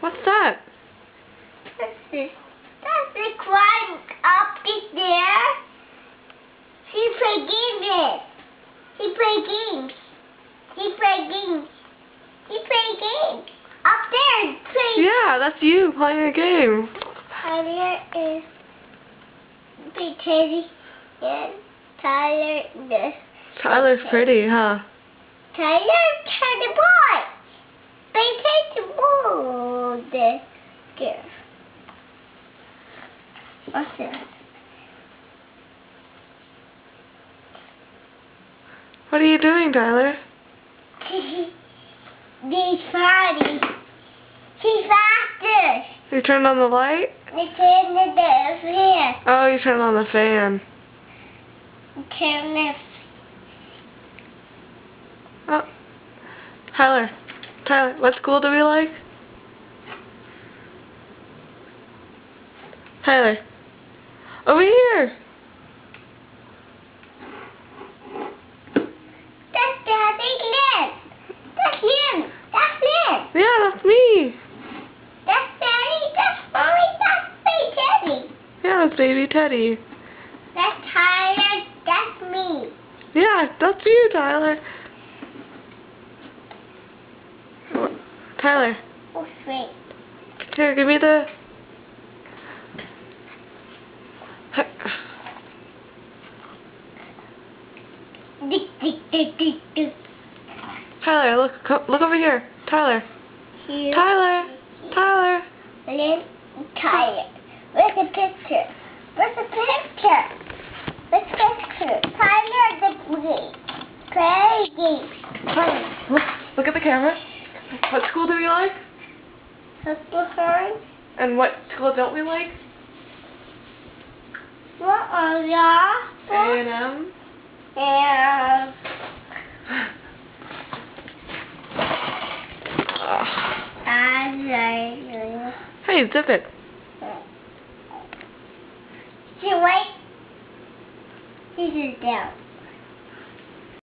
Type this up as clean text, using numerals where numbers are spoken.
What's that? That's the climb up in there. He play games. He play games. He play games. He play games. Up there, play. Yeah, that's you playing a game. Tyler is big Teddy and Tyler is. Tyler's pretty, huh? Tyler turn the ball. They take the ball. There. What's that? What are you doing, Tyler? He's funny. He's faster. You turned on the light? They turn the fan. Oh, you turned on the fan. Turn the. Oh. Tyler, what school do we like? Tyler, over here. That's Daddy Glenn. That's him. That's him. Yeah, that's me. That's Daddy. That's Mommy. That's Baby Teddy. Yeah, that's baby Teddy. That's Tyler. That's me. Yeah, that's you, Tyler. Tyler, Oh, sweet. here, give me the... Dick, dick, dick, dick, dick. Tyler, look over here. Tyler. Here. Tyler. Tyler. Lynn, Tyler. Where's the picture? Where's the picture? Where's the picture? Tyler the game. Play game. Tyler, look at the camera. What school do we like? Huckleberry. And what school don't we like? What are y'all? A&M. And I Hey, zip it. See, wait. This is down.